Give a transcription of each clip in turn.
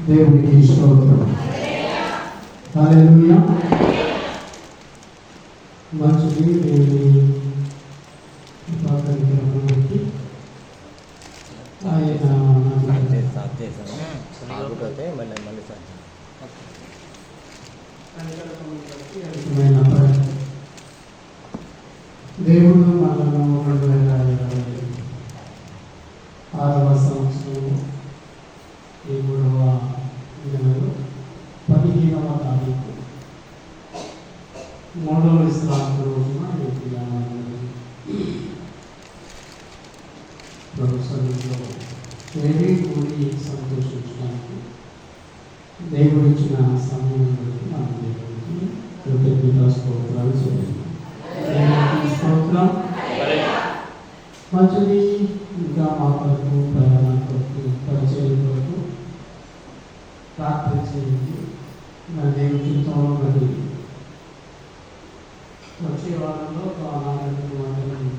దేవునికి స్తోత్రం. హల్లెలూయా. మంచిది. దేవుని బట్టి ఆయన దేవుడు మనను 2026వ సంవత్సరం ఈ 3వ నెలలో 15వ తారీఖు 3వ విశ్రాంతి రోజున ప్రభుత్వంలో వేరే కూడి సంతోషించడానికి దేవుడు ఇచ్చిన సమయం బట్టి మనం దేవుడికి కృతజ్ఞతా స్తోత్రాలు చేయాలి. స్తోత్రం. మంచిది. ఇంకా మా కొరకు ప్రయాణం కొరకు పరిచయం కొరకు ప్రార్థన చేయండి. నా దేవుడి జీవితంలో మరి వచ్చే వారంలో మాటలు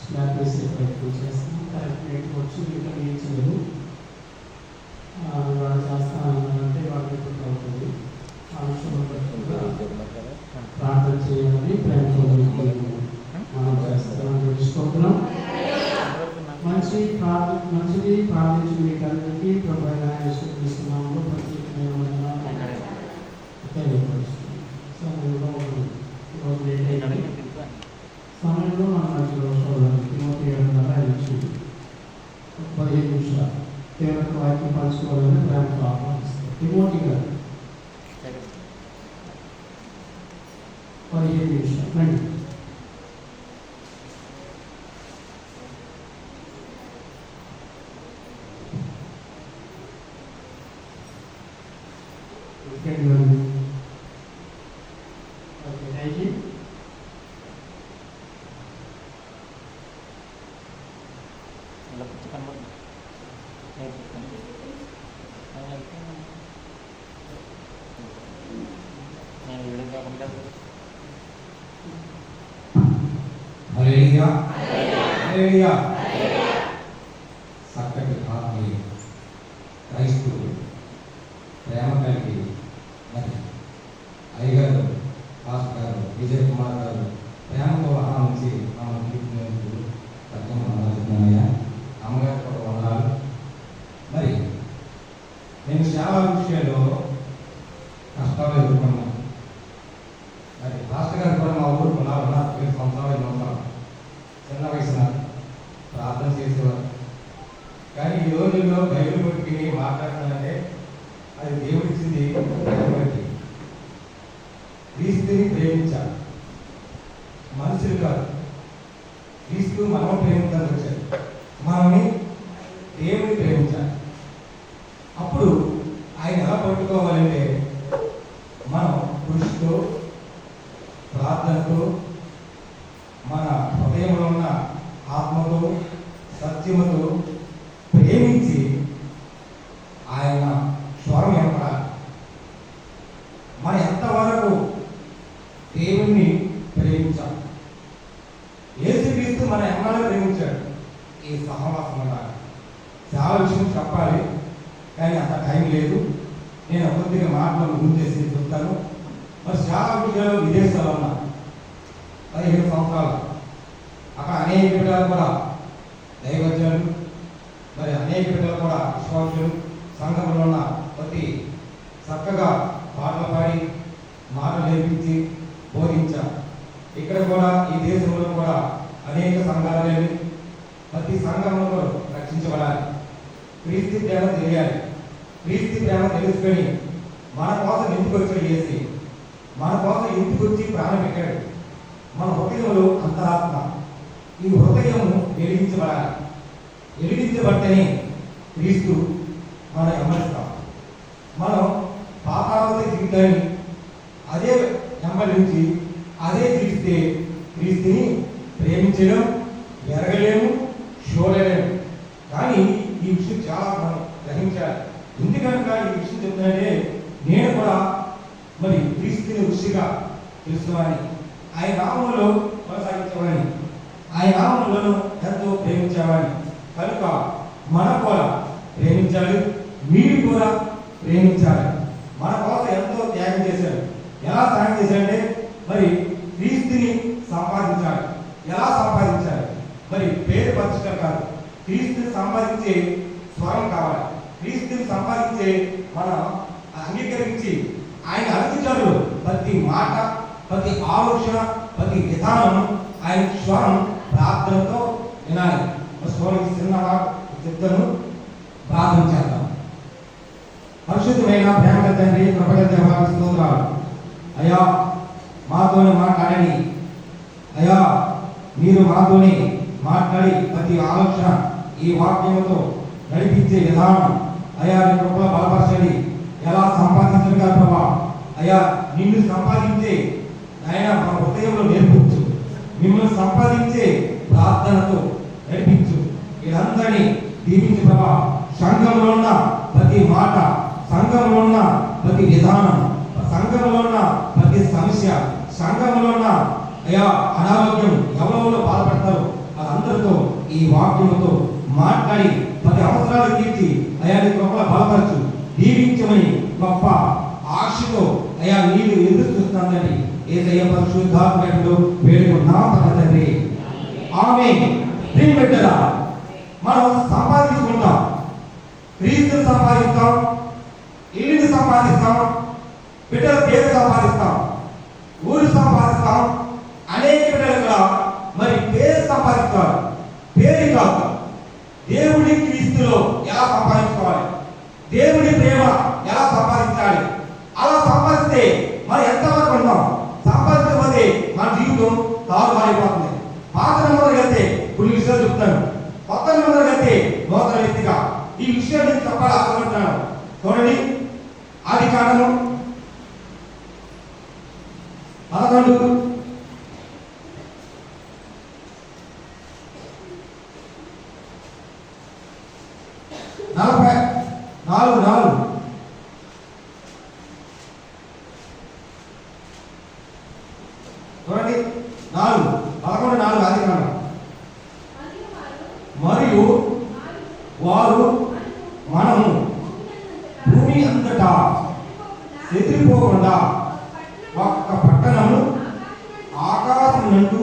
స్లాబ్ వేసే ప్రయత్నం చేస్తాం. కరెక్ట్ వచ్చి ఇంకా ఏం చేయరు. వాళ్ళు చేస్తానంటే వాళ్ళకి ఇప్పుడు అవుతుంది. ఆ విషయంలో ప్రార్థన చేయాలని ప్రేమతో మనం చేస్తున్నాం. మంచిది ప్రార్థించి మీకు అందరికీ ప్రభువైన యేసుక్రీస్తునామములో ప్రత్యేకమైన సమయంలో మన మధ్యలో తిమోతి 15 నిమిషాలు దేవుని వాక్యం పంచుకోవాలని ప్రేమతో ఆహ్వానిస్తాం. తిమోతి గారు 15 నిమిషాలు రండి. హల్లెలూయా. హల్లెలూయా. చక్కటి ఆత్మీయ క్రైస్తవులు ప్రేమ కలిగి మరి అయ్యగారు పాస్టర్ గారు విజయ్ కుమార్ గారు ప్రేమతో ఆహ్వానించి మనం చూపినందుకు ప్రత్యేకమయ్యా. అమ్మగారు కూడా వందనాలు. మరి నేను చాలా విషయాల్లో కష్టాలు ఎదుర్కొన్నాను. మరి పాస్టర్ గారు కూడా మా ఊరు 7 సంవత్సరాలు చిన్న వయసున ప్రార్థన చేసేవారు. కానీ ఈ రోజుల్లో బైబిల్ పట్టుకుని మాట్లాడుతున్నారంటే అది దేవుడిచ్చింది. క్రీస్తుని ప్రేమించాలి, మనుషులు కాదు. క్రీస్తు మనం ప్రేమించాలని వచ్చారు. మనల్ని దేవుని ప్రేమించాలి. అప్పుడు ఆయన ఎలా పట్టుకోవాలంటే మనం కృషితో ప్రార్థనతో మన హృదయంలో ఉన్న ఆత్మతో సత్యముతో ప్రేమించి ఆయన స్వరం ఎంపడాలి. మన ఎంతవరకు దేవుణ్ణి ప్రేమించాలి. యేసుక్రీస్తు మన ఎన్నాళ్ళు ప్రేమించాడు. ఈ సహవాసం ఉండాలి. చాలా విషయం చెప్పాలి కానీ అంత టైం లేదు. నేను కొద్దిగా మాటలు ముంచేసి చెప్తాను. మరి చాలా విషయాలు విదేశాల్లో ఉన్నా 15 సంవత్సరాలు అక్కడ అనేక బిడ్డలు కూడా దైవజ్ఞులు, మరి అనేక బిడ్డలు కూడా విశ్వాసులు సంఘంలో ఉన్న ప్రతి చక్కగా పాటలు పాడి మాటలు నేర్పించి బోధించారు. ఇక్కడ కూడా ఈ దేశంలో కూడా అనేక సంఘాలు లేని ప్రతి సంఘంలో కూడా రక్షించబడాలి. క్రీస్తు ప్రేమ తెలియాలి. క్రీస్తు ప్రేమ తెలుసుకొని మన కోసం ఎందుకు వచ్చాడు చేసి మన కోసం ఎందుకు వచ్చి ప్రాణం పెట్టాడు. మన హృదయంలో అంతరాత్మ, ఈ హృదయము వెలిగించబడాలి. వెలిగించబడితేనే క్రీస్తు మనం వెంబడిస్తాం. మనం పాతాళాల జీవితాన్ని అదే వెంబడించి అదే జీవిస్తే క్రీస్తుని ప్రేమించడం ఎరగలేము, చూడలేము. కానీ ఈ విషయం చాలా మనం గ్రహించాలి. ఎందుకనగా ఈ విషయం చెప్తానంటే నేను కూడా మరి క్రీస్తుని ఋషిగా తెలుసుకోవాలి, ఆయన నామంలో కొనసాగించమని, ఆయన నామంలో ఎంతో ప్రేమించామని. కనుక మనం కూడా ప్రేమించాలి. మీరు కూడా ప్రేమించాలి. మన కోసం ఎంతో త్యాగం చేశాడు. ఎలా త్యాగం చేశాడంటే మరి క్రీస్తుని సంపాదించాలి. ఎలా సంపాదించాలి? మరి పేరు పరచడం కాదు, క్రీస్తుని సంపాదించే స్వరం కావాలి. క్రీస్తుని సంపాదించే మనం అంగీకరించి ఆయన అడుగుతాడు. ప్రతి మాట, ప్రతి ఆలోచన, ప్రతి విధానం ఆయన స్వరం ప్రార్థనతో వినాలి. స్వరం చిన్నగా చెప్తాను, ప్రార్థన చేద్దాం. పరిశుద్ధమైన ప్రేమ తండ్రి, కృపగల దేవా స్తోత్రాలు. అయ్యా మాతోనే మాట్లాడండి. అయ్యా మీరు మాతోనే మాట్లాడి ప్రతి ఆలోచన ఈ వాక్యముతో నడిపించే విధానం అయ్యా నీ కృపలో బలపరచండి. ఎలా సంపాదించడం కాదు ప్రభా, అయ్యా నిన్ను సంపాదించే ఆయన మా హృదయంలో నేర్పించు. మిమ్మల్ని సంపాదించే ప్రార్థనతో నడిపించు. వీళ్ళందరినీ దీవించు ప్రభా. సంఘంలో ఉన్న ప్రతి మాట, సంఘంలో ఉన్న ప్రతి విధానం, సంఘంలో ఉన్న ప్రతి సమస్య, సంఘంలో ఉన్న అయ్యా అనారోగ్యం ఎవరెవరో బాధపడతారో వాళ్ళందరితో ఈ వాక్యముతో మాట్లాడి ప్రతి అవసరాలు తీర్చి అయ్యా నీ కృపలో బలపరచు, దీవించమని గొప్ప ఆశతో అయ్యా నీరు ఎదురు చూస్తున్నానని యేసయ్య పరిశుద్ధాత్మలో వేడుకున్నాం తండ్రి. ఆమేన్. ప్రియమిత్రులారా, మనం సంపాదించుకుంటాం, క్రీస్తుని సంపాదిస్తాం, ఇల్లుని సంపాదిస్తాం, బిడ్డల పేరు సంపాదిస్తాం, ఊరు సంపాదిస్తాం. అనేక బిడ్డలు కూడా మరి పేరు సంపాదిస్తారు. పేరు కాదు, దేవుడి క్రీస్తులో ఎలా సంపాదించుకోవాలి, దేవుడి ప్రేమ ఎలా సంపాదించాలి. అలా సంపాదిస్తే మనం ఎంతవరకు ఉన్నాం. సంపాదించకపోతే మన జీవితం తారుమారైపోతుంది. పాత నెంబర్ వెళ్తే కొన్ని విషయాలు చెప్తాను, కొత్త నెంబర్ వెళ్తే నూతన వ్యక్తిగా ఈ విషయాలు నేను చెప్పాలి ఆశపడుతున్నాను. చూడండి, ఆదికాండము 11 44 చూడండి, 11:4 ఆదికాండం. మరియు వారు మనము భూమి అంతటా చెదిరిపోకుండా ఒక్క పట్టణము ఆకాశం నుండి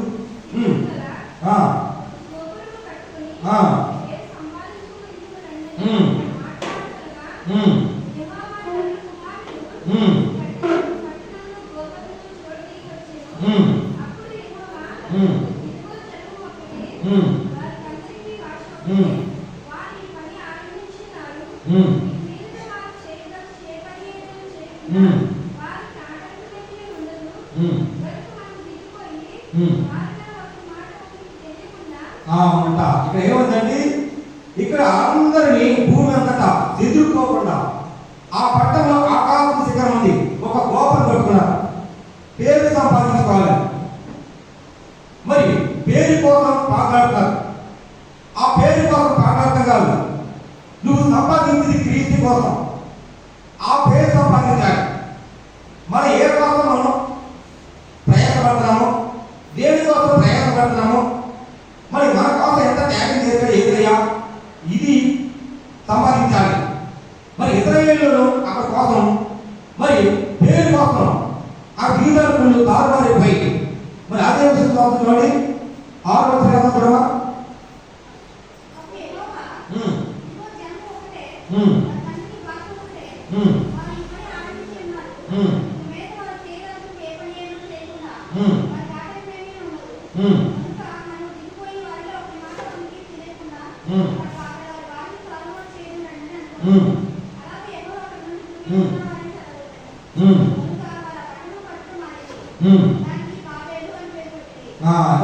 ఇక్కడ ఏమందండి, ఇక్కడ అందరినీ భూమి అంతటా ఎదుర్కోకుండా ఆ పట్టణంలో ఆకాశం శిఖరం ఉంది, ఒక గోపురం కట్టుకున్నారు. పేరు సంపాదించుకోవాలి. మరి పేరు కోసం పాట్లాడుతారు. ఆ పేరు కోసం పాట్లాడటం కాదు, నువ్వు సంపాదించింది క్రీస్తు కోసం. ఆ పేరు సంపాదించాలి. మనం ఏ కోసం మనం ప్రయాసపడుతున్నామో, దేని కోసం ప్రయాసపడుతున్నామో, మరి మన కోసం ఎంత త్యాగం చేశాడు యేసయ్య, ఇది సంపాదించాలి. మరి ఇశ్రాయేలులో అక్కడ కోసం మరి పేరు కోసం ఆ జీవితాలు తారుమారైపోయి మరి అదే విషయం చూడండి. 6వ వచనం చూడమా.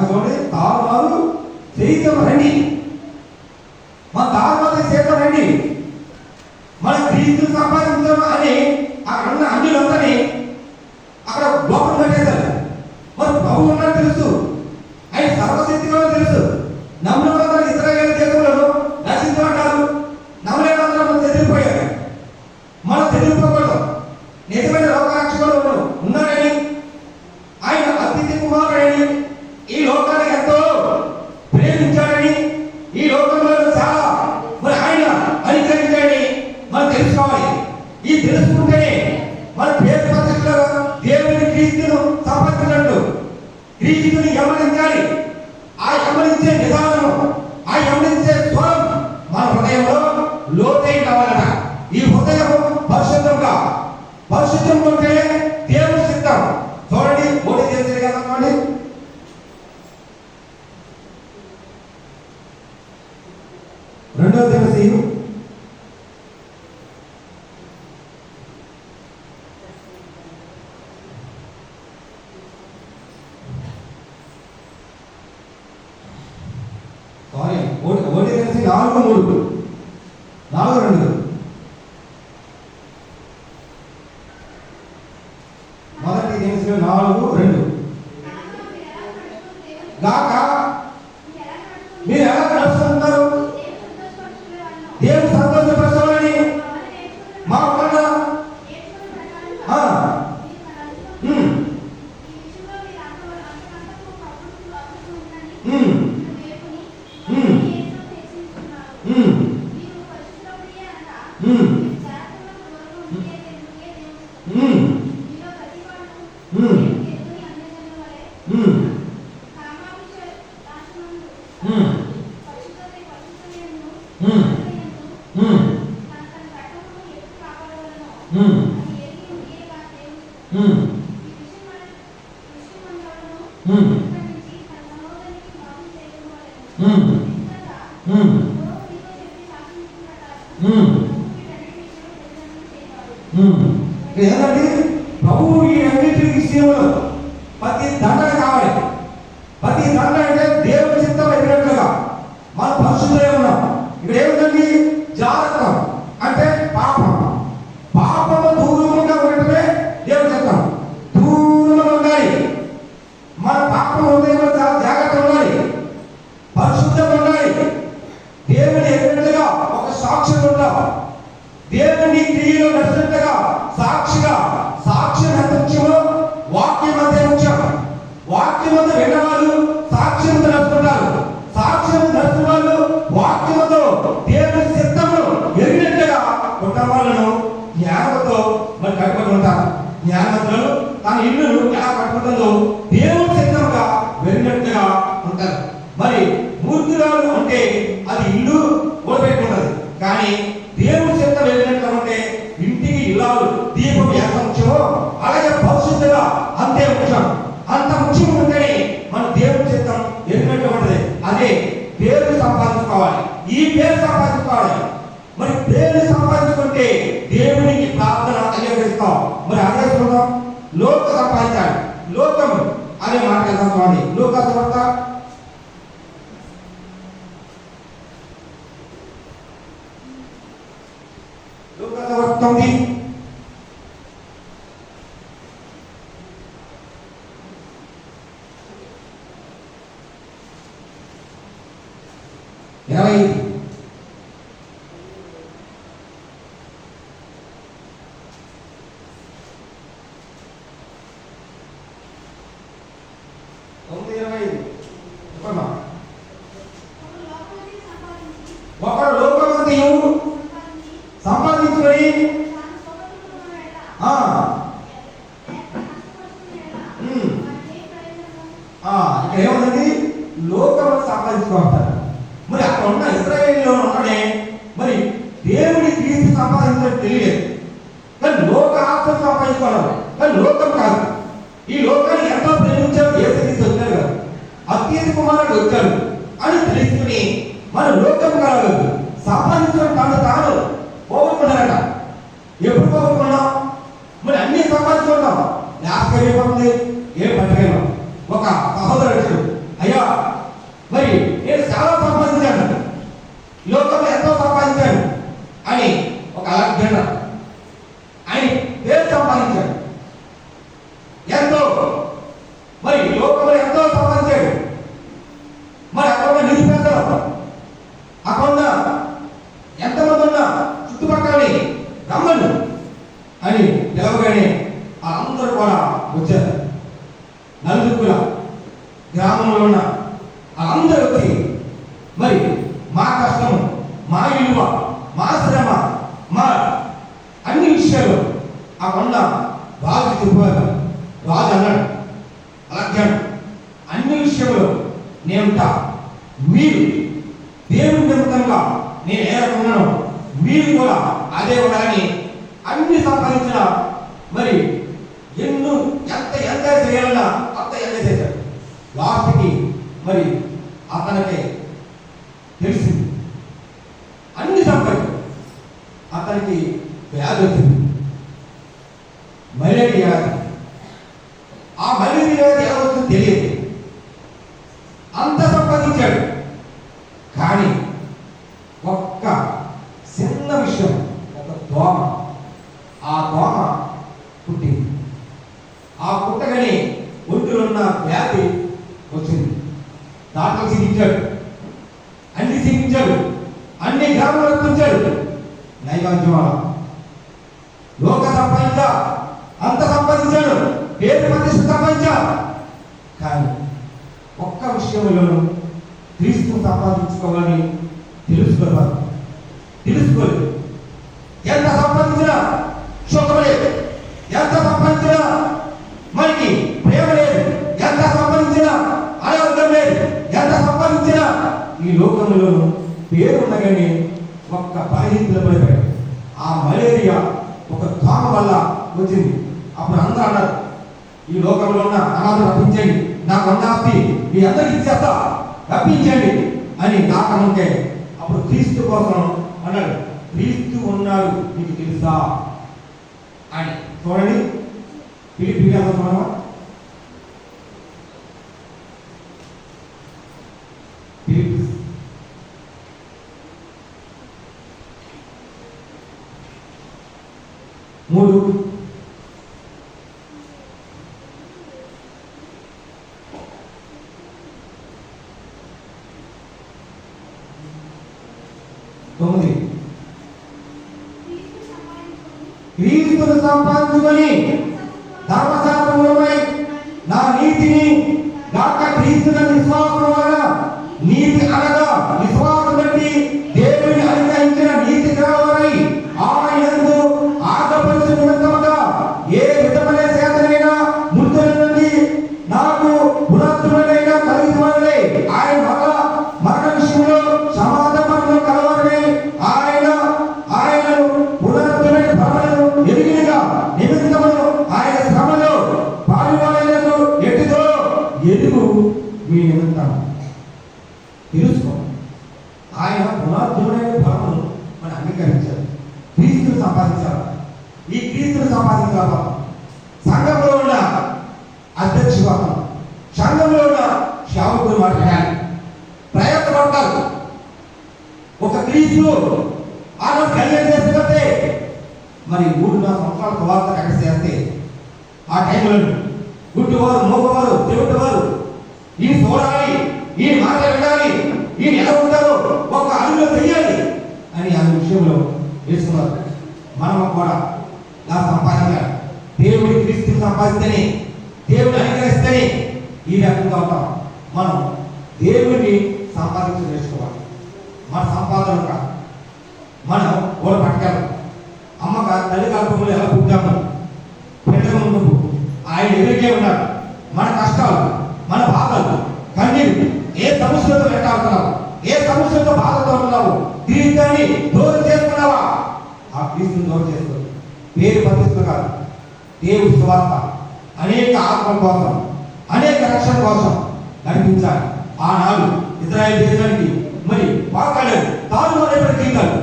చూడండి, తారుమారు చేయటం రండి, మన తారుమారు చేయటం రండి, మన క్రీస్తు సంపాదించడం అని అక్కడ ఉన్న అన్యులందరినీ అక్కడ గోపం కట్టేశారు. మరి ప్రభు ఉన్నట్టు తెలుసు, ఆయన సర్వశక్తిగా తెలుసు. నమ్మిన వాళ్ళందరూ ఇశ్రాయేలు దేశంలో రక్షించబడ్డారు, నమ్మలేని అందరూ చెదిరిపోయారు. మనం చెదిరిపోకూడదు. నిజమైన లోకరక్షకుడు ఉన్నారని, ఆయన అతిథి కుమారుడని, ఈ లోకానికి ఎంతో ప్రేమించాడని, ఈ లోకంలో చాలా మరి ఆయన అనుసరించాడని మనం తెలుసుకోవాలి. ఈ 2వ తిమోతియు సారీ 1 తిమోతి 4:3 4:2 మొదటి తిమోతి 4:2 గాక మీరు ఎలా నడుస్తున్నారు దేవుడు సంతోషపరచాలని మా వలన ఏంటంటే ప్రభువు ఈ అన్నిటి విషయంలో ప్రతి దండన కావాలి. ప్రతి దండ అంటే దేవుని చిత్తం ఎదిగినట్లుగా మన పరిశుద్ధులై ఉన్నాం. ఇక్కడ ఏమిటండి జాగ్రత్త అంటే పాపం. పాపము దూరంగా ఉండటమే దేవుని చిత్తం. దూరంగా ఉండాలి. మన పాపం హృదయంలో చాలా జాగ్రత్త ఉండాలి. పరిశుద్ధంగా ఉండాలి. దేవుని ఎదిగినట్లుగా ఒక సాక్ష్యం ఉండాలి. దేవుని క్రియలో నడిచినట్టుగా సాక్ష్యం ఎంత ముఖ్యమో వాక్యం అంతే ముఖ్యం. వాక్యం అంతా విన్నవాళ్ళు సాక్ష్యంతో నడుచుకుంటారు. సాక్ష్యం నడుచుకున్న వాళ్ళు వాక్యంతో దేవుని చిత్తము ఎరిగినట్టుగా ఉన్న వాళ్ళను జ్ఞానంతో మరి కట్టుబడి ఉంటారు. జ్ఞానవంతులు తన ఇల్లును ఎలా కట్టుకుంటుందో దేవుని చిత్తముగా వెళ్ళినట్టుగా ఉంటారు. మరి మూర్ఖురాలు అంటే అది ఇల్లు ఓడిపెట్టుకుంటది. కానీ దేవుని చిత్తం వెళ్ళినట్టుగా ఉంటే ఇంటికి ఇల్లాలు దీపం ఎంత ముఖ్యమో అలాగే భవిష్యత్తుగా అంతే ముఖ్యం. అంత ముఖ్యం ఉంటేనే మన దేవుని చిత్తం ఎరిగినట్టు ఉంటది. అదే పేరు సంపాదించుకోవాలి. ఈ పేరు సంపాదించుకోవాలి. మరి పేరు సంపాదించుకుంటే దేవునికి ప్రార్థన అంగీకరిస్తాం. మరి అదే చూద్దాం. లోక సంపాదించాలి. లోకం అనే మాట వెళ్తాం చూడండి. లోక సువార్త 9 25 ఒకరు లోకమంతయు సంపాదించుకొని ఇక్కడ ఏముందండి లోకము సంపాదించుకుంటారు. మరి అక్కడ ఉన్న ఇశ్రాయేలులో ఉన్నాడే మరి దేవుడి క్రీస్తు సంపాదించడం తెలియదు. కానీ లోక ఆస్తి సంపాదించుకున్నారు. కానీ లోకం కాదు. ఈ లోకాన్ని ఎంతో ప్రేమించాడు యేసుక్రీస్తు వచ్చాడు కదా, అత్యంత కుమారుడు వచ్చాడు అని తెలుసుకుని మన లోకం కాదు సంపాదించడం తాను పోగొట్టుకున్నారట. ఎప్పుడు పోగొట్టుకున్నాం? మరి అన్ని సంపాదించుకుంటాం. లాస్ట్ అయిపోతుంది. ఏం పట్టుకెళ్ళాం. ఒక సహోదరుడు అయ్యా మరి నేను చాలా సంపాదించాను, లోకంలో ఎంతో సంపాదించాను అని ఒక అలెగ్జాండర్ ఆయన పేరు సంపాదించాడు. ఎంతో మరి లోకంలో ఎంతో సంపాదించాడు. మరి అక్కడ నిరుపేదలు అక్కడ ఎంతమంది ఉన్నా చుట్టుపక్కలని రమ్మను అని పిలవగానే అందరూ కూడా వచ్చారు. నలుగురుల గ్రామంలో ఉన్న అందరూ వచ్చి మరి మా కష్టము, మా విలువ, మా శ్రమ, మా అన్ని విషయాలు ఆ కొండ రాజు చెప్పారు. రాజు అన్నాడు, అలాగే అన్ని విషయంలో నేనుంటా. మీరు దేవుని నిమిత్తంగా నేను ఏ రకమున్నాను మీరు కూడా అదే ఉండాలని అన్ని సంపాదించిన మరి ఎంత ఎంజాయ్ చేయాలన్నా అంత ఎంజాయ్ చేశాడు. లాస్ట్కి మరి అతనికి తెలిసింది వ్యాధి వచ్చింది, మలేరియా వ్యాధి. ఆ మలేరియా వ్యాధి ఎలా వచ్చిందో తెలియదు. అంత సంపాదించాడు, కానీ ఒక్క చిన్న విషయం, ఒక దోమ, ఆ దోమ పుట్టింది. ఆ పుట్టగానే ఒంటిలో ఉన్న వ్యాధి వచ్చింది. డాక్టర్ చికిత్సాడు, అన్ని చికిత్సాడు, అన్ని గ్రామాలకు పుంచాడు. నైవేద్యం లోక సంపాదించా, అంత సంపాదించాడు, పేరు ప్రతిష్ట సంపాదించా. కానీ ఒక్క విషయంలోనూ క్రీస్తు సంపాదించుకోవాలని తెలుసుకోవాలి. ఎంత సంపాదించినా సుఖం లేదు, ఎంత సంపాదించినా మనకి ప్రేమ లేదు, ఎంత సంపాదించినా ఆరోగ్యం లేదు, ఎంత సంపాదించినా ఈ లోకంలో పేరు ఉండగానే ఒక్క బలహీనతలో పడిపోయాడు. ఆ మలేరియా ఒక దోమ వల్ల వచ్చింది. అప్పుడు అందరూ అన్నారు, ఈ లోకంలో ఉన్న అనాథలు రప్పించండి, నాకు అన్నాస్తి మీ అందరికి ఇచ్చేస్తా, రప్పించండి అని నాకనుంటే అప్పుడు క్రీస్తు కోసం అన్నాడు, క్రీస్తు ఉన్నాడు మీకు తెలుసా అని. చూడండి, ఫిలిప్పీ చూడమా, ఫిలిప్పీ 3 9 క్రీస్తును సంపాదించుకొని ధర్మశాస్త్రములపై నా నీతిని గాక క్రీస్తుని విశ్వాసం వలన నీతి అనగా విశ్వాసం బట్టి దేవుని అనుగ్రహించిన నీతి గలవారై ఆయనందు ఆగపరిచిన నిమిత్తముగా ఏ విధమైన సేతనైనా మృతుల నుండి నాకు పునరుద్ధరణైనా కలిగిన వారై ఆయన మరణ విషయంలో సమాధానం కలవారై ఆయనను పునరుద్ధరణ భ్రమను ఎరిగినగా నిమిత్తమును ఆయన శ్రమలో పాలువారైనను ఎటుదో ఎదుగు మీ నిమిత్తం తెలుసుకో. ఆయన పునరుద్ధరణ భ్రమను మనం అంగీకరించారు, క్రీస్తును సంపాదించాలి. ఈ క్రీస్తును సంపాదించాలి. సంఘంలో ఉన్న అధ్యక్షుడు, సంఘంలో ఉన్న సేవకులు మాట్లాడాలి, ప్రయత్నపడతారు. ఒక క్రీస్తు ఆనాడు కళ్యాణం చేస్తే మరి 3-4 సంవత్సరాల తర్వాత ఎక్కడ చేస్తే ఆ టైంలో గుడ్డివారు, మోగవారు, చెవిటివారు ఈ చూడాలి, ఈ మాట వినాలి, ఈ ఎలా ఉంటారో ఒక అడుగులో చెయ్యాలి అని ఆ విషయంలో వేసుకున్నారు. మనం కూడా ఇలా సంపాదించాలి. దేవుడి క్రీస్తుని సంపాదిస్తేనే, దేవుడిని అనుగ్రహిస్తేనే ఈ రకంగా ఉంటాం. మనం దేవుడిని సంపాదించి నేర్చుకోవాలి. మన సంపాదన కాదు, మనం కూడా పట్టుకెళ్ళాలి. అమ్మ తల్లి కల్పంలో ఎలా పుట్టాము, పిల్లల ముందు ఆయన ఎదురుకే ఉన్నాడు. మన కష్టాలు, మన బాధలు, కన్నీరు, ఏ సమస్యలతో వెంటాడుతున్నావు, ఏ సమస్యలతో బాధతో ఉన్నావు, క్రీస్తుని దూరం చేసుకున్నావా? ఆ క్రీస్తుని దూరం చేసుకో. పేరు ప్రతిష్ట కాదు, దేవుడి సువార్త అనేక ఆత్మల కోసం, అనేక రక్షణ కోసం నడిపించాలి. ఆనాడు ఇజ్రాయేల్ దేశానికి మరి వాకాలేదు, తారుమారైపోయిన జీవితాలు,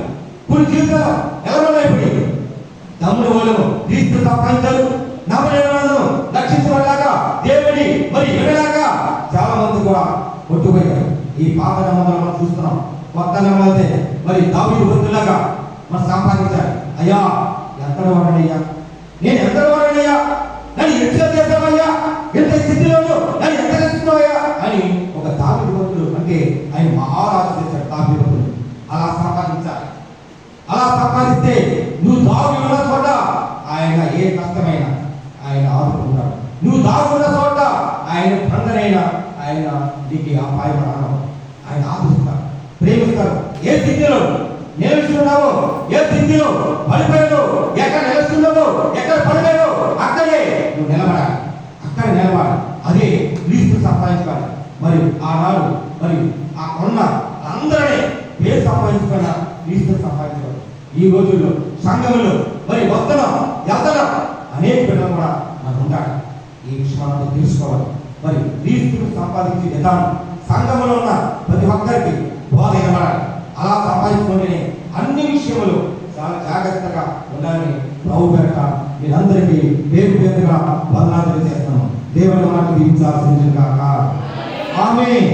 కొన్ని జీవితాలు ఎవరైపోయి తమ్ముడు వాళ్ళు క్రీస్తు సంపాదించారు, నమ్మలేను రక్షించబడలాగా దేవుని మరి వినలాగా చాలా మంది కూడా కొట్టుపోయారు. ఈ పాత నమ్మకాలు మనం చూస్తున్నాం. కొత్త నమ్మకైతే మరి దావీదు భక్తులాగా మనం సంపాదించాలి. అయ్యా ఎంత వాడనయ్యా, నేను ఎంత వాడనయ్యా, నన్ను ఎంత చేస్తామయ్యా, ఎంత స్థితిలోనూ నన్ను ఎంత చేస్తున్నావయ్యా అని ఒక దావీదు భక్తుడు, అంటే ఆయన మహారాజు చేశాడు దావీదు భక్తుడు. అలా సంపాదించాలి. అలా సంపాదిస్తే నువ్వు దావీదున్న చోట ఆయన ఏ కష్టమైనా ఆయన ఆదుకుంటాడు. నువ్వు దాగున్న చోట ఆయన బంధనైనా ఆయన నీకు అపాయపడాలి. ఆయన ఆదుకుంటాడు, ప్రేమిస్తాడు. ఏ స్థితిలో నిలుస్తున్నావో, ఏ స్థితిలో పడిపోయావో, ఎక్కడ నిలుస్తున్నావో, ఎక్కడ పడిపోయావో అక్కడే నువ్వు నిలబడాలి. అక్కడ నిలబడాలి. అదే క్రీస్తు సంపాదించుకోవాలి. మరి ఆనాడు మరి ఆ కొన్న అందరినీ పేరు సంపాదించుకున్న క్రీస్తు సంపాదించుకోవాలి. ఈ రోజుల్లో సంఘంలో మరి వస్తున్నాం, వెళ్తున్నాం, అనేక పిల్లలు కూడా మనం ఉండాలి. ఈ విషయాలను తెలుసుకోవాలి. మరి క్రీస్తును సంపాదించే విధానం సంఘంలో ఉన్న ప్రతి ఒక్కరికి బోధ ఇవ్వాలి. అలా సంపాదించుకుంటేనే అన్ని విషయంలో చాలా జాగ్రత్తగా ఉండాలని ఆమేన్.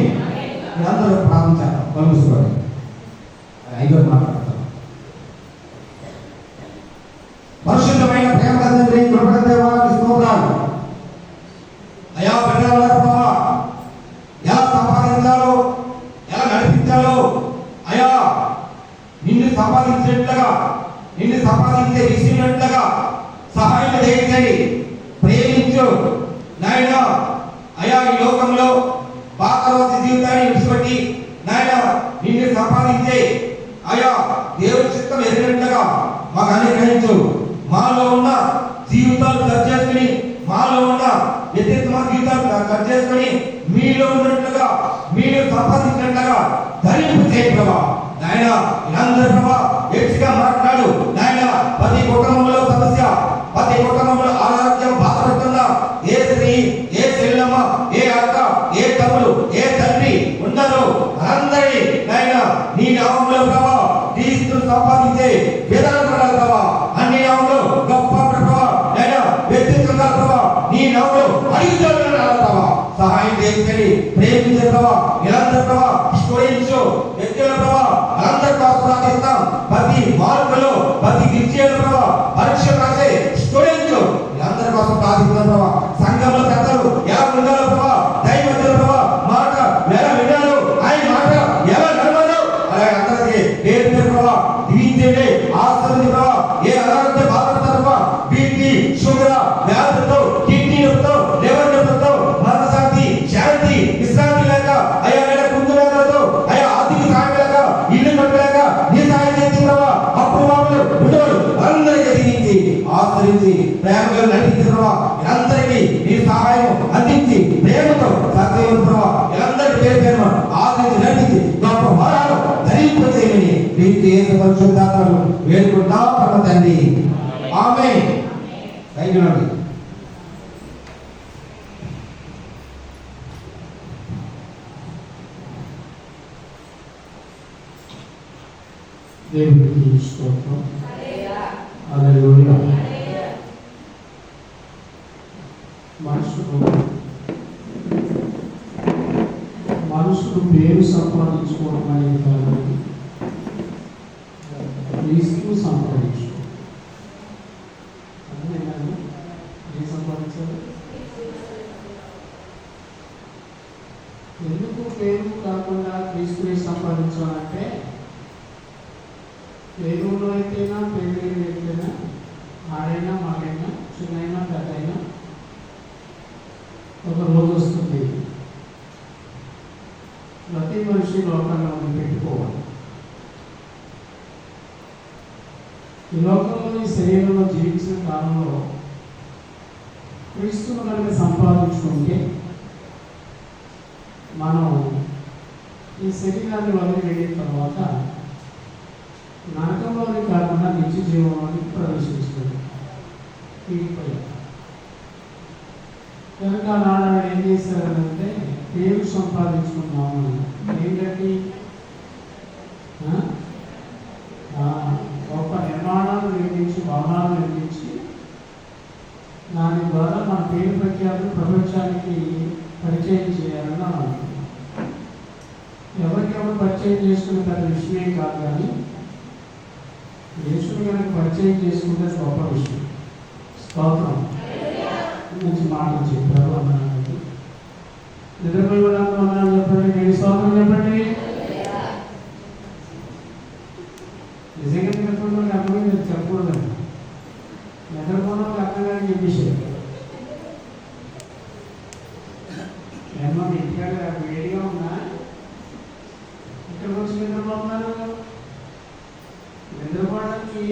మీరందరూ ప్రార్థించాలి. కలుసుకోండి. ఐదో మాట్లాడతాం. పరిశుద్ధమైన ప్రేమ తండ్రి, కృపగల దేవా, నీ స్తోత్రాలు. అయా బిడ్డలారా ప్రభువా, ఎలా సంపాదించాలో, ఎలా నడిపించాలో అయా నిన్ను సంపాదించేట్లుగా, నిన్ను సంపాదించే విషయంగా సహాయం చేయించండి. ప్రేమించు నాయన. అయా ఈ లోకంలో పాతరోజు జీవితాన్ని విడిచిపెట్టి నాయన నిన్ను సంపాదించే అయా దేవుడి చిత్తం ఎదిగినట్లుగా మాకు అనుగ్రహించు. మాలో ఉన్న జీవితాలు కట్ చేసుకుని, మాలో ఉన్న వ్యక్తిత్వ జీవితాలు కట్ చేసుకుని మీలో ఉన్నట్లుగా, మీరు సంపాదించినట్లుగా ధరింపు చేయి ప్రభా. నాయన వీళ్ళందరూ ప్రభా వ్యక్తిగా మాట్లాడు. నాయన ప్రతి కుటుంబంలో సమస్య, ప్రతి కుటుంబంలో అనారోగ్యం బాధపడుతున్నా ఏ స్త్రీ, ఏ చెల్లెమ్మ, ఏ అక్క, ఏ తమ్ముడు, ఏ తండ్రి ఉన్నారో అందరినీ నాయన నీ నామంలో ప్రభా క్రీస్తు సంపాదించే విధానం ప్రభా, అన్ని నామంలో గొప్ప ప్రభా నాయన వ్యక్తిత్వంగా ప్రభా నీ నామంలో అడుగుతున్నాను ప్రభా. సహాయం చేయించండి. ప్రేమించే ప్రభా వీళ్ళందరూ ప్రభా స్టూడెంట్స్ వ్యక్తుల ప్రభా అందరి కోసం ప్రార్థిస్తాం. ప్రతి మార్కులో, ప్రతి విద్యలో ప్రభా పరీక్ష రాసే స్టూడెంట్స్ వీళ్ళందరి కోసం ప్రార్థిస్తున్నాం ప్రభా. సంఘంలో పెద్దలు ఎలా ఉండాలో ప్రభా, దైవజనుల ప్రభా మాట ఎలా వినాలో, ఆయన మాట ఎలా నడవాలో అలాగే అందరికీ పేరు పేరు ప్రభా దీవించండి. ఆశ్రయించండి ప్రభా. ఏ అనారోగ్య బాధపడతారు ప్రభా, బీపీ, షుగర్ వ్యాధులతో, కిడ్నీ నొప్పితో, లివర్ నొప్పితో, మనశాంతి, శాంతి, విశ్రాంతి లేక అయ్యా కుందు లేకతో అయ్యా ఆర్థిక సహాయం లేక, ఇల్లు కట్టలేక నీ సహాయం చేసి ప్రభా అప్పుడు వాళ్ళు ఉండేవాళ్ళు అందరికీ దీవించి ఆశ్రయించి ప్రేమగా నడిపించిన ప్రభా వీళ్ళందరికీ నీ సహాయం అందించి ప్రేమతో సత్యం ప్రభా వీళ్ళందరికీ పేరు పేరు ఆశ్రయించి నడిపించి గొప్ప వరాలు ధరింపచేయమని క్రీస్తు యేసు పరిశుద్ధాత్మను వేడుకుంటా పరమ తండ్రి. ఆమేన్. థాంక్యూ అండి. దేవునికి స్తోత్రం. హల్లెలూయా. మనుషుడు పేరు సంపాదించుకోవడం అనేది కాదు, క్రీస్తు సంపాదించుకో. అదే కాదు ఏం సంపాదించాలి? ఎందుకు పేరు కాకుండా క్రీస్తుని సంపాదించాలంటే పేరులో అయితేనా, పేరు అయితేనా, ఆడైనా మాడైనా, చిన్నైనా పెద్దైనా ఒక రోజు వస్తుంది ప్రతి మనిషి లోకంలో పెట్టుకోవాలి. ఈ లోకంలో ఈ శరీరంలో జీవించిన కాలంలో క్రీస్తును కనుక సంపాదించుకుంటే మనం ఈ శరీరాన్ని వదిలి వెళ్ళిన తర్వాత నరకంలోనే కాకుండా నిత్య జీవంలోనికి ప్రవేశించాడు. కనుక నాడు ఏం చేశారంటే పేరు సంపాదించుకున్నాము. ఏంటంటే గొప్ప నిర్మాణాలు నిర్మించి, భవనాలు నిర్మించి దాని ద్వారా మన పేరు ప్రఖ్యాతులు ప్రపంచానికి పరిచయం చేయాలని అనుకుంటున్నాం. ఎవరికెవరు పరిచయం చేసుకునే పెద్ద విషయమే కాదు, కానీ యేసుని కనుక పరిచయం చేసుకుంటే గొప్ప విషయం. స్తోత్రం. మంచి మాటలు చెప్పారు అన్నానికి నిద్రపోయి ఉన్నాను చెప్పండి. నేను స్తోత్రం చెప్పండి. నిజంగా నిద్రపోయిన అప్పుడు మీరు చెప్పకూడదండి. నిద్రపోయిన అక్కగానే చెప్పేసారు. ఏమో మీ ఇంటికాడ వేడిగా ఉన్నా ఇక్కడికి వచ్చి నిద్రపోతున్నారు. నిద్రపోవడానికి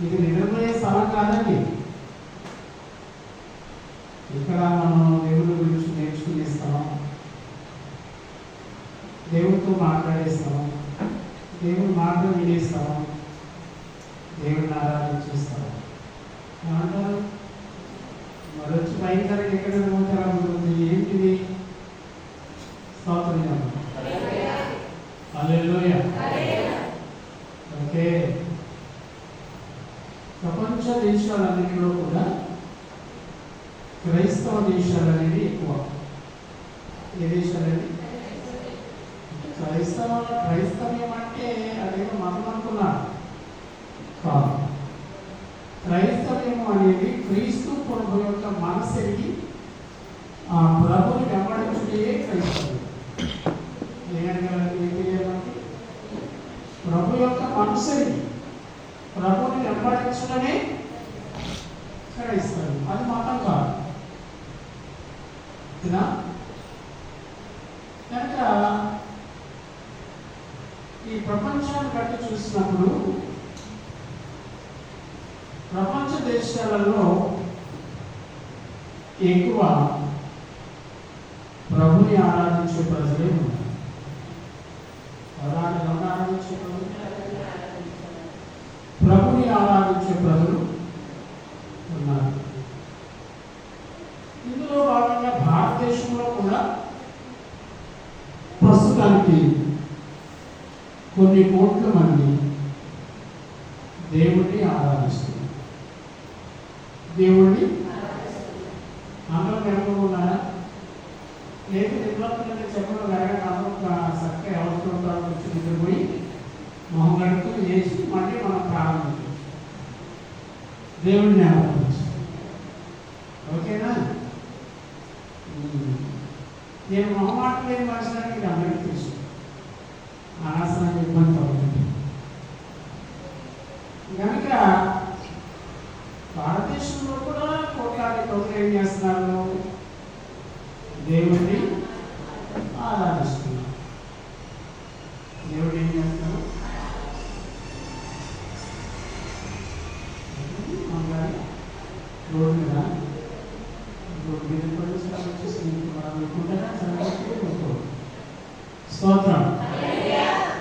ఇది నిద్రపోయే స్థలం కాదండి. ఇక్కడ మనం దేవుడి గురించి నేర్చుకునే స్థలం, దేవుడితో మాట్లాడే స్థలం, దేవుడి మాటలు వినే స్థలం, దేవుడిని ఆరాధించే స్థలం. ఏమంటారు? మరి వచ్చి భయంకరంగా ఎక్కడ పోతే ఉంటుంది. ఏంటిది? స్తోత్రం చెప్పండి. హల్లెలూయా. ఓకే. ప్రపంచ దేశాలన్నింటిలో కూడా క్రైస్తవ దేశాలు అనేది ఎక్కువ. ఏ దేశాలండి? క్రైస్తవ్యం అంటే అదేదో మతం అనుకున్నారు కాదు. క్రైస్తవ్యం అనేది క్రీస్తు ప్రభు యొక్క మనసెరిగి ఆ ప్రభుని వెంబడించుటే క్రైస్తవ్యం. ప్రభు యొక్క మనసెరిగి ప్రభుని వెంబడించడమే క్రైస్తవ్యం. అది మతం కాదు. కనుక ఈ ప్రపంచాన్ని బట్టి చూసినప్పుడు ప్రపంచ దేశాలలో ఎక్కువ ప్రభుని ఆరాధించే ప్రజలే ఉన్నారు. ఆరాధించే ప్రభుని ఆరాధించే ప్రజలు ఉన్నారు. ఇందులో భాగంగా భారతదేశంలో కూడా ప్రస్తుతానికి కొన్ని కోట్ల మంది దేవుణ్ణి ఆరాధిస్తున్నారు. దేవుణ్ణి అందరూ నెలకొన్నారా? లేదు నిర్వర్తన చెప్పడం జరగక అందరూ చక్కగా ఎవరితో ఉంటారో వచ్చి నిద్రపోయి మొహం గడుపుతూ చేసి మళ్ళీ మనం ప్రారంభించవచ్చు. దేవుణ్ణి ఆరాధించు. ఓకేనా? నేను మొహమాట లేని మనుషులని అందరికీ తెలుసు. అనవసరంగా ఇబ్బంది పడుతుంది కనుక భారతదేశంలో కూడా కోట్లాది ప్రజలు ఏం చేస్తున్నారు? దేవుడిని ఆరాధిస్తున్నారు. దేవుడు ఏం చేస్తున్నారు? రోడ్డు మీద స్తోత్రం.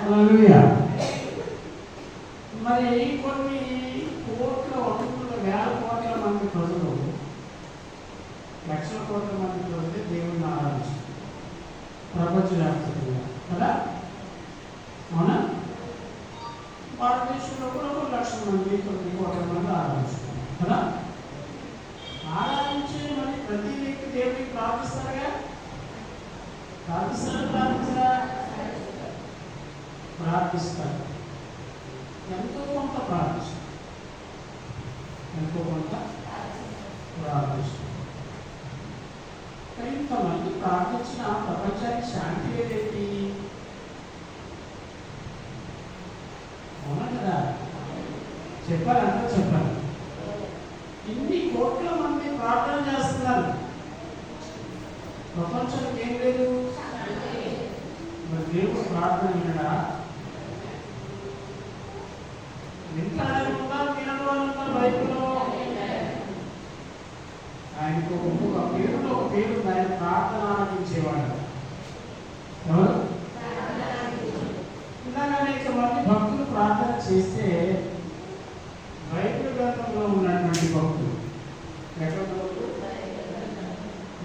హల్లెలూయా. మరి కొన్ని కోట్ల వందల వేల కోట్ల మంది ప్రజలు, లక్షల కోట్ల మంది ప్రజలు దేవుడిని ఆరాధిస్తారు ప్రపంచవ్యాప్తంగా కదా? అవునా? భారతదేశంలో కూడా 1 లక్షల మంది 9 కోట్ల మంది ఆరాధిస్తారు కదా? ఆరాధించే మరి ప్రతి వ్యక్తి దేవుడికి ప్రార్థిస్తారుగా? ప్రార్థిస్తారు. ఎంతో కొంత ప్రార్థిస్తారు. ఇంతమంది ప్రార్థించిన ప్రపంచానికి శాంతి ఏదేంటి? అవునా కదా? చెప్పాలి, అందరూ చెప్పాలి. ఇన్ని కోట్ల మంది ప్రార్థన చేస్తున్నారు, ప్రపంచానికి ఏం లేదు. మరి దేవుడు ప్రార్థన వినడా? వింటాడని ఉందా? వినడు అని ఉందా బైబిల్లో? ఆయనకు ఒక పేరులో ఒక పేరు ఉంది. ఆయన ప్రార్థన ఆరాధించేవాడు. ఎవరు? ఇలాగ అనేక మంది భక్తులు ప్రార్థన చేస్తే బైబిల్ గ్రంథంలో ఉన్నటువంటి భక్తులు,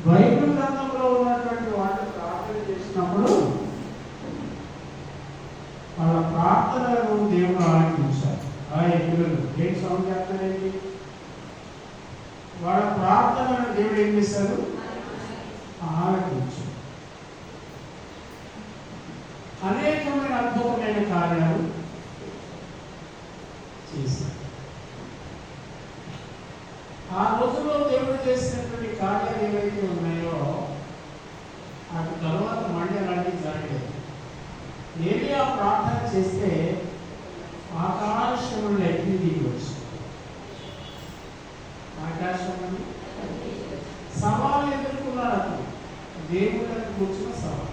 బైబిల్ గ్రంథంలో ఉన్నటువంటి వాళ్ళు ప్రార్థన చేసినప్పుడు వాళ్ళ ప్రార్థనలను దేవుడు ఆలకించారు. పిల్లలు ఏం సౌండ్ చేస్తారండి? వాళ్ళ ప్రార్థనలను దేవుడు ఏం చేశారు? ఆలకించారు. అనేకమైన అద్భుతమైన కార్యాలు చేశారు. ఆ రోజుల్లో దేవుడు చేసినటువంటి కార్యాలు ఏవైతే ఉన్నాయో వాటి తర్వాత మళ్ళీ అలాంటివి జరగలేదు. ఏలియా ప్రార్థన చేస్తే ఆకాశంలో అగ్ని దిగి వచ్చి, ఆకాశం సవాలు ఎదుర్కొన్నాడు. అతను దేవుడికి కూర్చున్న సవాలు.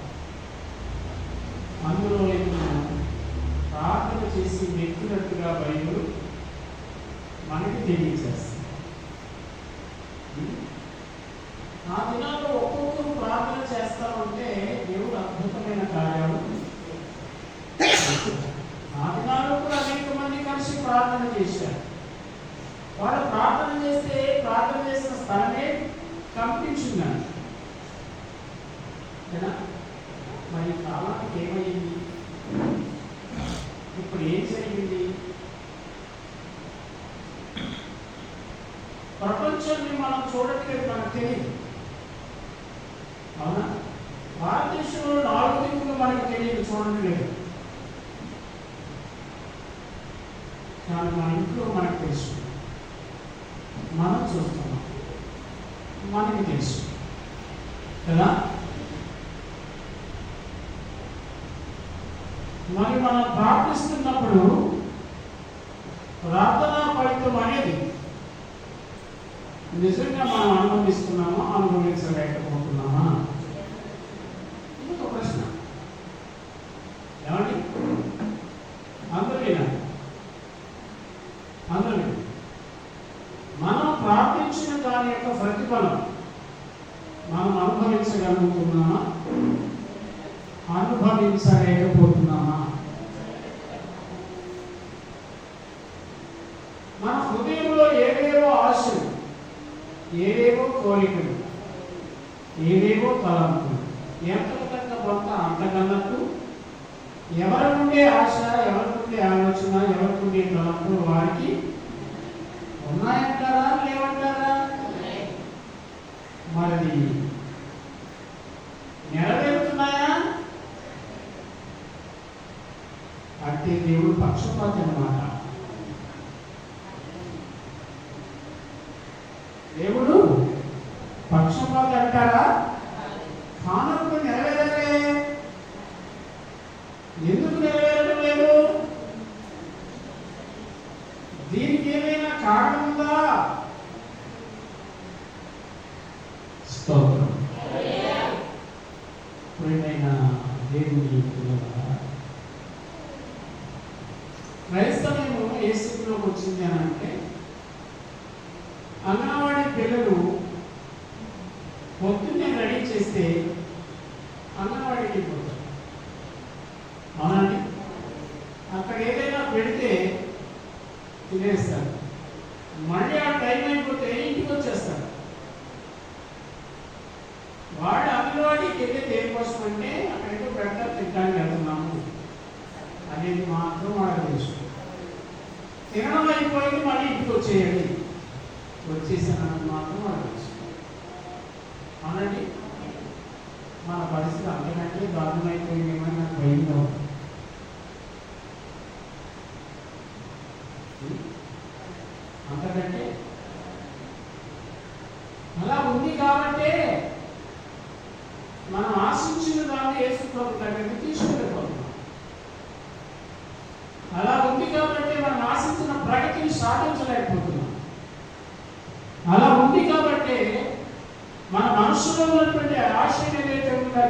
అందులో ప్రార్థన చేసి వ్యక్తిగట్టుగా బైబిల్ మనకి తెలియజేస్తుంది. ఆ దినాల్లో ఒక్కొక్కరు ప్రార్థన చేస్తా ఉంటే దేవుడు అద్భుతమైన కార్యాలు. ఆ దినాల్లో కూడా అనేక మంది కలిసి ప్రార్థన చేశారు. వాళ్ళు ప్రార్థన చేస్తే ప్రార్థన చేసిన స్థలమే కంపించిందండి కదా? మరి కాలానికి ఏమైంది? ఇప్పుడు ఏం జరిగింది? ప్రపంచాన్ని మనం చూడట్లేదు, మనకు తెలియదు. అవునా? భారతదేశంలో 4 దిక్కులు మనకు తెలియదు, చూడండి లేదు. కానీ మన ఇంట్లో మనకు తెలుసు, మనం చూస్తున్నాం, మనకి తెలుసు కదా. మరి మనం ప్రార్థిస్తున్నప్పుడు ప్రార్థనా ఫలితం అనేది నిజంగా మనం అనుభవిస్తున్నామా, అనుభవించలేకపోతున్నామా? ఇది ఒక ప్రశ్న. ఏమండి? అందరూ మనం ప్రార్థించిన దాని యొక్క ప్రతిఫలం మనం అనుభవించగలుగుతున్నామా, అనుభవించలేకపోతున్నామా? మన హృదయంలో ఏవేవో ఆశలు, ఏవేవో కోరికలు, ఏవేవో తలంపులు, ఎంతకంత కొంత అంతకన్నట్టు ఎవరి నుండే ఆశ, ఎవరి నుండే ఆలోచన, ఎవరి నుండే తలంపులు వారికి ఉన్నాయంటారా, లేవంటారా? మరి నెరవేరుతున్నాయా? అంటే దేవుడు పక్షపాతి అన్నమాట. దేవుడు పక్షపాతి అంటారా? కానప్పుడు నెరవేరలే. ఎందుకు నెరవేరడం లేదు? దీనికి ఏమైనా కారణం ఉందా? స్తోత్రం. ప్రియమైన దేవుని పిల్లలారా, క్రైస్తవ్యము ఏ స్థితిలోకి వచ్చింది అని అంటే, అంగన్వాడీ పిల్లలు పొద్దున్నే రెడీ చేస్తే అంగన్వాడీకి పోతారు, అవునండి. అక్కడ ఏదైనా పెడితే తినేస్తారు, మళ్ళీ ఆ టైం అయిపోతే ఇంటికి వచ్చేస్తారు. వాడు అంగన్వాడీకి వెళ్ళి దేనికోసం అంటే అక్కడికి పెడతారు, తినడానికి వెళ్తున్నాము అనేది మాత్రం వాళ్ళకి తెలుసు. తినడం అయిపోయింది, మళ్ళీ ఇంటికి వచ్చేయాలి, వచ్చేసానని మాత్రం వాళ్ళకి తెలుసు. అవునండి. మన పరిస్థితి అంతకంటే దారుణమైపోయింది, ఏమైనా నాకు భయంగా ఉంది. అంతకంటే అలా ఉంది కాబట్టి మనం ఆశించిన దాన్ని యేసు ప్రభు దగ్గరికి తీసుకెళ్ళిపోతున్నాం. అలా ఉంది కాబట్టి మనం ఆశించిన ప్రగతిని సాధించలేకపోతున్నాం. అలా ఉంది కాబట్టి మన మనసులో ఉన్నటువంటి ఆశ ఏదైతే ఉందో